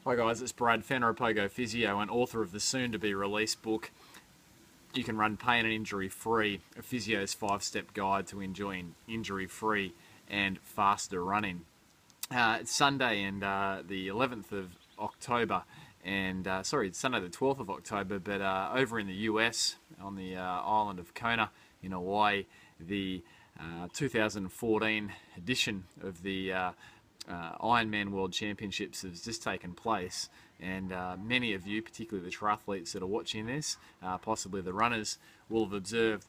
Hi guys, it's Brad, founder of Pogo Physio and author of the soon-to-be-released book, You Can Run Pain and Injury-Free, a physio's 5-step guide to enjoying injury-free and faster running. It's Sunday and the 11th of October, and it's Sunday the 12th of October, but over in the US, on the island of Kona in Hawaii, the 2014 edition of the Ironman World Championships has just taken place, and many of you, particularly the triathletes that are watching this, possibly the runners, will have observed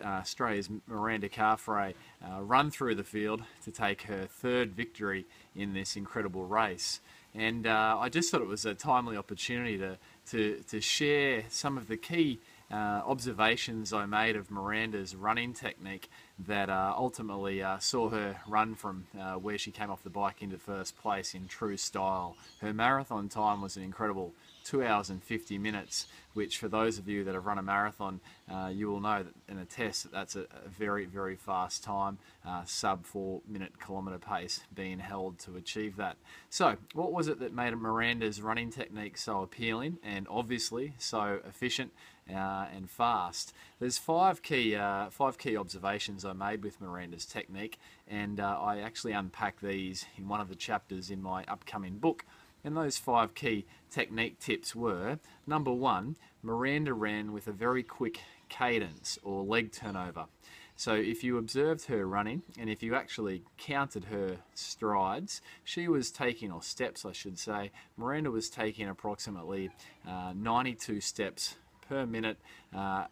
Australia's Miranda Carfrae run through the field to take her third victory in this incredible race. And I just thought it was a timely opportunity to share some of the key observations I made of Miranda's running technique that ultimately saw her run from where she came off the bike into first place in true style. Her marathon time was an incredible 2 hours and 50 minutes, which for those of you that have run a marathon, you will know that in a test that's a very, very fast time, sub 4-minute kilometre pace being held to achieve that. So what was it that made Miranda's running technique so appealing and obviously so efficient and fast? There's five key observations I made with Miranda's technique, and I actually unpack these in one of the chapters in my upcoming book. And those 5 key technique tips were: number 1, Miranda ran with a very quick cadence or leg turnover. So if you observed her running, and if you actually counted her strides, she was taking, or steps I should say, Miranda was taking approximately 92 steps per minute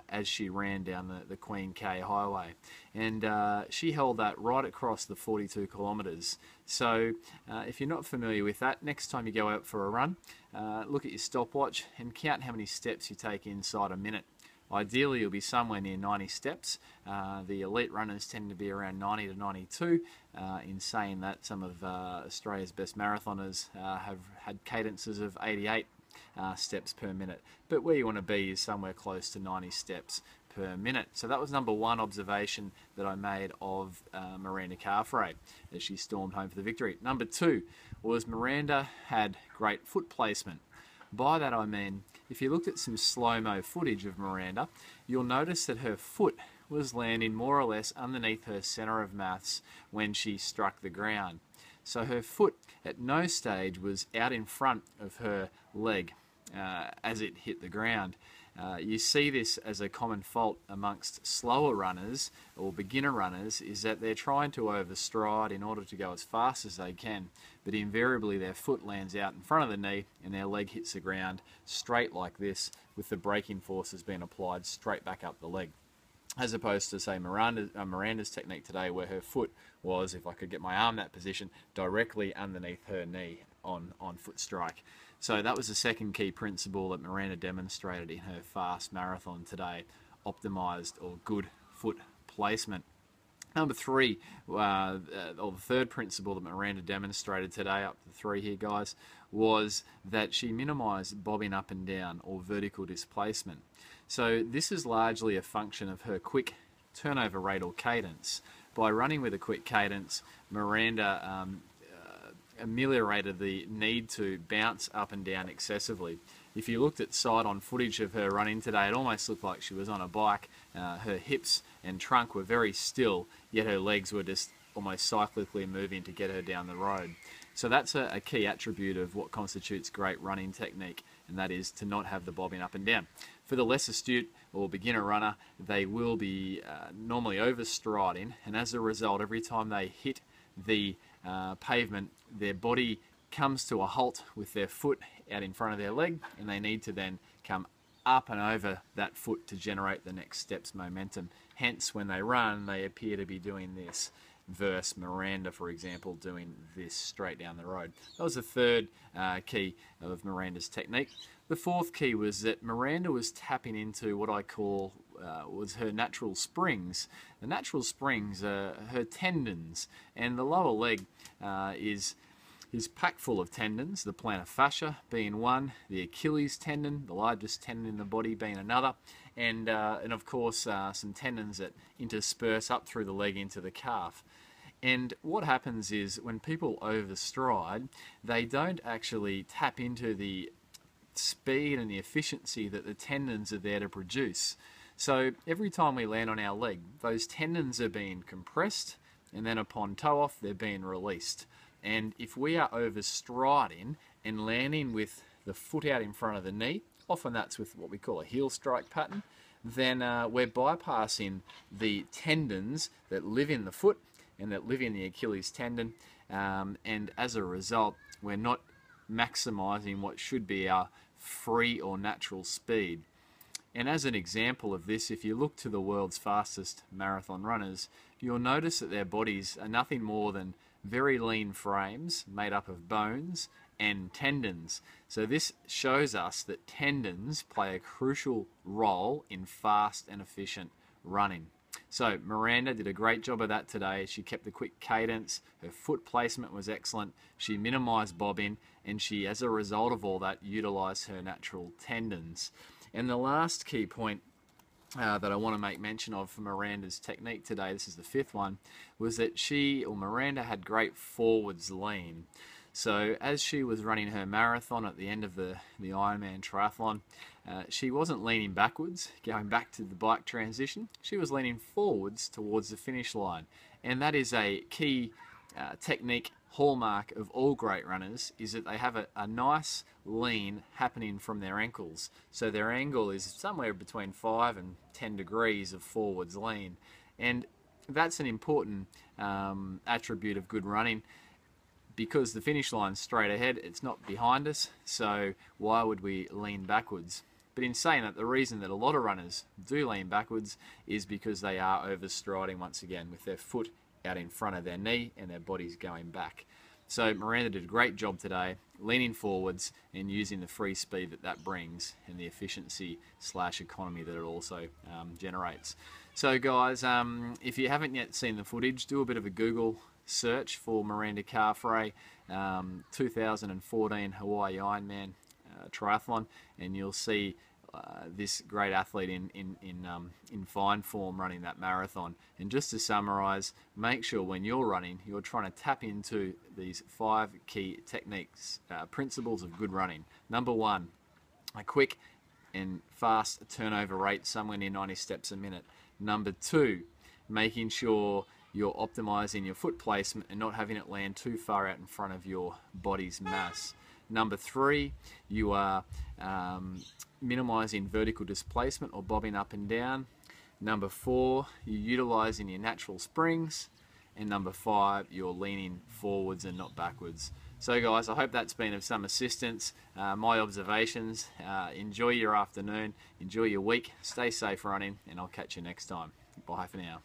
as she ran down the Queen K Highway, and she held that right across the 42 kilometres. So if you're not familiar with that, next time you go out for a run, look at your stopwatch and count how many steps you take inside a minute. Ideally you'll be somewhere near 90 steps. The elite runners tend to be around 90 to 92. In saying that, some of Australia's best marathoners have had cadences of 88 steps per minute, but where you want to be is somewhere close to 90 steps per minute. So that was number 1 observation that I made of Miranda Carfrae as she stormed home for the victory. Number 2 was Miranda had great foot placement. By that I mean, if you looked at some slow-mo footage of Miranda, you'll notice that her foot was landing more or less underneath her centre of mass when she struck the ground. So her foot at no stage was out in front of her leg as it hit the ground. You see this as a common fault amongst slower runners or beginner runners, is that they're trying to overstride in order to go as fast as they can, but invariably their foot lands out in front of the knee and their leg hits the ground straight like this, with the braking forces being applied straight back up the leg. As opposed to, say, Miranda's technique today, where her foot was, if I could get my arm that position, directly underneath her knee on foot strike. So that was the second key principle that Miranda demonstrated in her fast marathon today: optimized or good foot placement. Number 3, or the third principle that Miranda demonstrated today, up to 3 here guys, was that she minimized bobbing up and down or vertical displacement. So this is largely a function of her quick turnover rate or cadence. By running with a quick cadence, Miranda ameliorated the need to bounce up and down excessively. If you looked at side-on footage of her running today, it almost looked like she was on a bike. Her hips and trunk were very still, yet her legs were just almost cyclically moving to get her down the road. So that's a key attribute of what constitutes great running technique, and that is to not have the bobbing up and down. For the less astute or beginner runner, they will be normally overstriding, and as a result, every time they hit the pavement, their body comes to a halt with their foot out in front of their leg, and they need to then come up and over that foot to generate the next step's momentum. Hence, when they run, they appear to be doing this, versus Miranda, for example, doing this straight down the road. That was the third key of Miranda's technique. The fourth key was that Miranda was tapping into what I call was her natural springs. The natural springs are her tendons, and the lower leg is packed full of tendons, the plantar fascia being one, the Achilles tendon, the largest tendon in the body, being another, and of course some tendons that intersperse up through the leg into the calf. And what happens is when people overstride, they don't actually tap into the speed and the efficiency that the tendons are there to produce. So every time we land on our leg, those tendons are being compressed, and then upon toe off, they're being released. And if we are overstriding and landing with the foot out in front of the knee, often that's with what we call a heel strike pattern, then we're bypassing the tendons that live in the foot and that live in the Achilles tendon, and as a result, we're not maximizing what should be our free or natural speed. And as an example of this, if you look to the world's fastest marathon runners, you'll notice that their bodies are nothing more than very lean frames made up of bones and tendons. So this shows us that tendons play a crucial role in fast and efficient running. So Miranda did a great job of that today. She kept the quick cadence, her foot placement was excellent, she minimized bobbing, and she, as a result of all that, utilized her natural tendons. And the last key point that I want to make mention of for Miranda's technique today, this is the fifth one, was that Miranda had great forwards lean. So as she was running her marathon at the end of the Ironman Triathlon, she wasn't leaning backwards, going back to the bike transition. She was leaning forwards towards the finish line. And that is a key technique hallmark of all great runners, is that they have a nice lean happening from their ankles. So their angle is somewhere between 5 and 10 degrees of forwards lean. And that's an important attribute of good running, because the finish line's straight ahead, it's not behind us, so why would we lean backwards? But in saying that, the reason that a lot of runners do lean backwards is because they are overstriding once again with their foot out in front of their knee and their body's going back. So Miranda did a great job today, leaning forwards and using the free speed that brings and the efficiency / economy that it also generates. So guys, if you haven't yet seen the footage, do a bit of a Google search for Miranda Carfrae 2014 Hawaii Ironman Triathlon, and you'll see this great athlete in fine form running that marathon. And just to summarize, make sure when you're running, you're trying to tap into these 5 key techniques, principles of good running. Number 1, a quick and fast turnover rate, somewhere near 90 steps a minute. Number 2, making sure you're optimizing your foot placement and not having it land too far out in front of your body's mass. Number 3, you are minimizing vertical displacement or bobbing up and down. Number 4, you're utilizing your natural springs. And number 5, you're leaning forwards and not backwards. So guys, I hope that's been of some assistance. My observations. Enjoy your afternoon, enjoy your week, stay safe running, and I'll catch you next time. Bye for now.